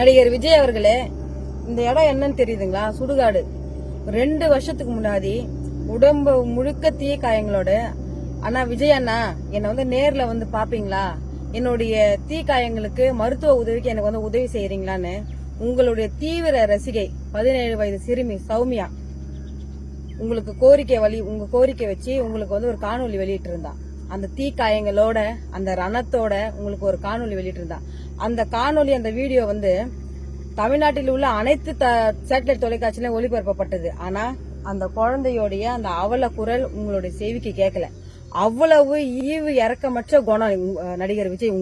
நடிகர் விஜய் அவர்களே, இந்த இடம் என்னன்னு தெரியுதுங்களா? சுடுகாடு. 2 வருஷத்துக்கு முன்னாடி உடம்பு முழுக்க தீ காயங்களோட, அண்ணா விஜய் அண்ணா என்னை நேர்ல பாப்பீங்களா, என்னுடைய தீ காயங்களுக்கு மருத்துவ உதவிக்கு எனக்கு உதவி செய்யறீங்களான்னு உங்களுடைய தீவிர ரசிகை 17 வயது சிறுமி சௌமியா உங்களுக்கு உங்க கோரிக்கை வச்சு உங்களுக்கு ஒரு காணொலி வெளியிட்டு இருந்தா. அந்த தீ காயங்களோட அந்த ரணத்தோட உங்களுக்கு ஒரு காணொலி வெளியிட்டு இருந்தா. அந்த காணொலி அந்த வீடியோ தமிழ்நாட்டில் உள்ள அனைத்து சேட்டலைட் தொலைக்காட்சியிலும் ஒளிபரப்பப்பட்டது. ஆனா அந்த குழந்தையோடைய அந்த அவல குரல் உங்களுடைய செவிக்கு கேட்கல. அவ்வளவு ஈவு இறக்கமற்ற குணம் நடிகர் விஜய்.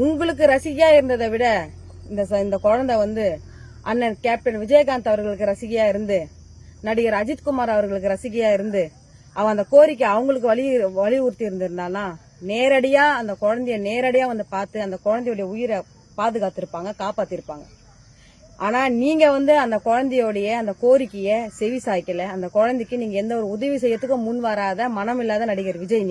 உங்களுக்கு ரசிகையா இருந்ததை விட இந்த குழந்தை அண்ணன் கேப்டன் விஜயகாந்த் அவர்களுக்கு ரசிகையா இருந்து, நடிகர் அஜித்குமார் அவர்களுக்கு ரசிகையா இருந்து, அவன் அந்த கோரிக்கை அவங்களுக்கு வலியுறுத்தி இருந்திருந்தானா நேரடியா அந்த குழந்தைய நேரடியா பார்த்து அந்த குழந்தையுடைய உயிரை பாதுகாத்திருப்பாங்க, காப்பாத்திருப்பாங்க. ஆனா நீங்க அந்த குழந்தையோடைய அந்த கோரிக்கைய செவி சாய்க்கல. அந்த குழந்தைக்கு நீங்க எந்த ஒரு உதவி செய்யறதுக்கும் முன் வராத மனம் இல்லாத நடிகர் விஜய்.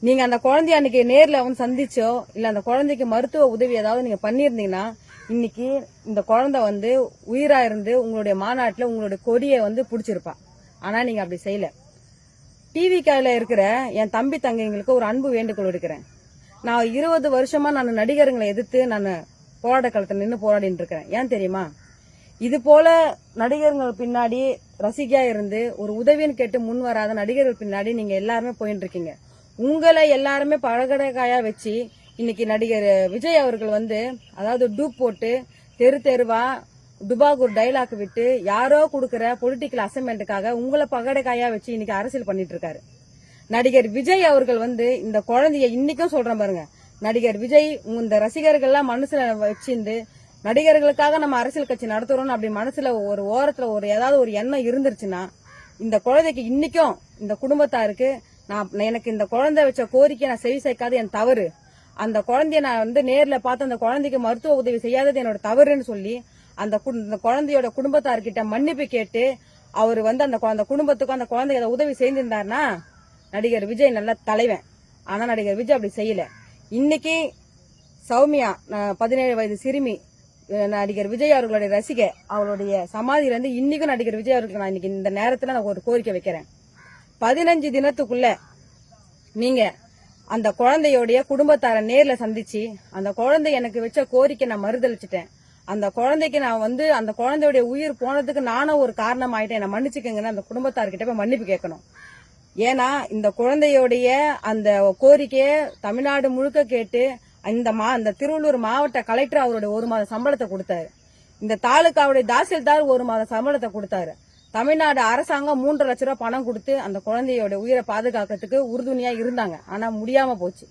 நீங்க அந்த குழந்தைய அன்னைக்கு நேர்ல சந்திச்சோ இல்ல அந்த குழந்தைக்கு மருத்துவ உதவி ஏதாவது நீங்க பண்ணிருந்தீங்கன்னா இன்னைக்கு இந்த குழந்தை உயிரா இருந்து உங்களுடைய மாநாட்டுல உங்களுடைய கொடியை பிடிச்சிருப்பா. ஆனா நீங்க அப்படி செய்யல. டிவி கால இருக்கிற என் தம்பி தங்கைங்களுக்கு ஒரு அன்பு வேண்டுகோள் எடுக்கிறேன். நான் 20 வருஷமா நான் நடிகர்களை எதிர்த்து நான் போராட்ட காலத்துல நின்று போராடிட்டு இருக்கிறேன். ஏன் தெரியுமா? இது போல நடிகர்கள் பின்னாடி ரசிகையா இருந்து ஒரு உதவின்னு கேட்டு முன் வராத நடிகர்கள் பின்னாடி நீங்க எல்லாருமே போயிட்டு இருக்கீங்க. உங்களை எல்லாருமே பழகடைக்காயா வச்சு இன்னைக்கு நடிகர் விஜய் அவர்கள் அதாவது டூப் போட்டு தெருவா டுபாகூர் டைலாக் விட்டு யாரோ கொடுக்கிற பொலிட்டிக்கல் அசைன்மெண்ட்டுக்காக உங்களை பகடைக்காயா வச்சு இன்னைக்கு அரசியல் பண்ணிட்டு இருக்காரு. நடிகர் விஜய் அவர்கள் இந்த குழந்தைய இன்னைக்கும் சொல்றேன் பாருங்க. நடிகர் விஜய் இந்த ரசிகர்கள்லாம் மனசுல வச்சிருந்து நடிகர்களுக்காக நம்ம அரசியல் கட்சி நடத்துறோம் அப்படி மனசுல ஒரு ஓரத்துல ஏதாவது ஒரு எண்ணம் இருந்துருச்சுன்னா இந்த குழந்தைக்கு இன்னைக்கும் இந்த குடும்பத்தாருக்கு எனக்கு இந்த குழந்தை வச்ச கோரிக்கை நான் செவி சேர்க்காது என் தவறு. அந்த குழந்தைய நான் நேர்ல பார்த்து அந்த குழந்தைக்கு மருத்துவ உதவி செய்யாதது என்னோட தவறுன்னு சொல்லி அந்த குழந்தையோட குடும்பத்தார்கிட்ட மன்னிப்பு கேட்டு அவர் அந்த குடும்பத்துக்கும் அந்த குழந்தைய உதவி செய்திருந்தாருன்னா நடிகர் விஜய் நல்ல தலைவன். ஆனா நடிகர் விஜய் அப்படி செய்யல. இன்னைக்கு சௌமியா 17 வயது சிறுமி நடிகர் விஜய் அவர்களுடைய ரசிகை, அவருடைய சமாதியில இன்னைக்கும் நடிகர் விஜய் அவர்களுக்கு நான் இன்னைக்கு இந்த நேரத்துல நான் ஒரு கோரிக்கை வைக்கிறேன். 15 தினத்துக்குள்ள நீங்க அந்த குழந்தையோடைய குடும்பத்தார நேர்ல சந்திச்சு அந்த குழந்தை எனக்கு வச்ச கோரிக்கை நான் மறுதளிச்சுட்டேன், அந்த குழந்தைக்கு நான் அந்த குழந்தையுடைய உயிர் போனதுக்கு நானும் ஒரு காரணம் ஆயிட்டேன், என்ன மன்னிச்சுக்கங்கன்னு அந்த குடும்பத்தார்கிட்ட போய் மன்னிப்பு கேட்கணும். ஏன்னா இந்த குழந்தையோடைய அந்த கோரிக்கைய தமிழ்நாடு முழுக்க கேட்டு இந்த திருவள்ளூர் மாவட்ட கலெக்டர் அவருடைய 1 மாத சம்பளத்தை கொடுத்தாரு. இந்த தாலுகாவுடைய தாசில்தார் 1 மாத சம்பளத்தை கொடுத்தாரு. தமிழ்நாடு அரசாங்கம் 3 லட்சம் ரூபாய் பணம் கொடுத்து அந்த குழந்தையோட உயிரை பாதுகாக்கிறதுக்கு உறுதுணையா இருந்தாங்க. ஆனா முடியாம போச்சு.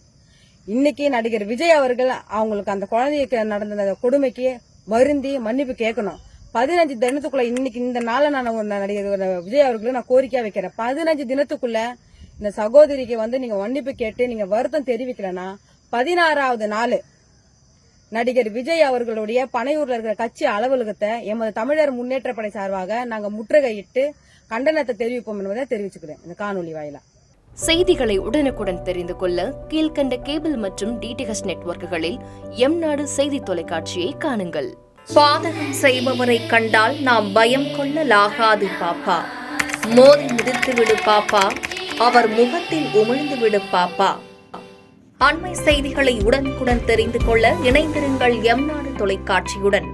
இன்னைக்கு நடிகர் விஜய் அவர்கள் அவங்களுக்கு அந்த குழந்தைக்கு நடந்த கொடுமைக்கு வருந்தி மன்னிப்பு கேட்கணும். 15 தினத்துக்குள்ள இன்னைக்கு இந்த நாள நான் நடிகர் விஜய் அவர்களுக்கு நான் கோரிக்கையா வைக்கிறேன். 15 தினத்துக்குள்ள இந்த சகோதரிக்கு நீங்க மன்னிப்பு கேட்டு நீங்க வருத்தம் தெரிவிக்கலன்னா 16வது நாள் நடிகர் விஜய் அவர்களுடைய பனையூர்ல இருக்கிற கட்சி அலுவலகத்தை எமது தமிழர் முன்னேற்ற படை சார்பாக நாங்க முற்றுகையிட்டு கண்டனத்தை தெரிவிப்போம் என்பதை தெரிவிச்சுக்கிறேன் இந்த காணொலி வாயிலா. செய்திகளை உடனுக்குடன் தெரிந்து கொள்ள கீழ்கண்ட கேபிள் மற்றும் டிடிஎச் நெட்வொர்க்குகளில் எம்நாடு செய்தி தொலைக்காட்சியை காணுங்கள். பாதகம் செய்பவரை கண்டால் நாம் பயம் கொள்ளலாகாது பாப்பா. மோதி மிதித்து விடு பாப்பா, அவர் முகத்தில் உமிழ்ந்து விடு பாப்பா. அண்மை செய்திகளை உடனுக்குடன் தெரிந்து கொள்ள இணைந்திருங்கள் எம்நாடு தொலைக்காட்சியுடன்.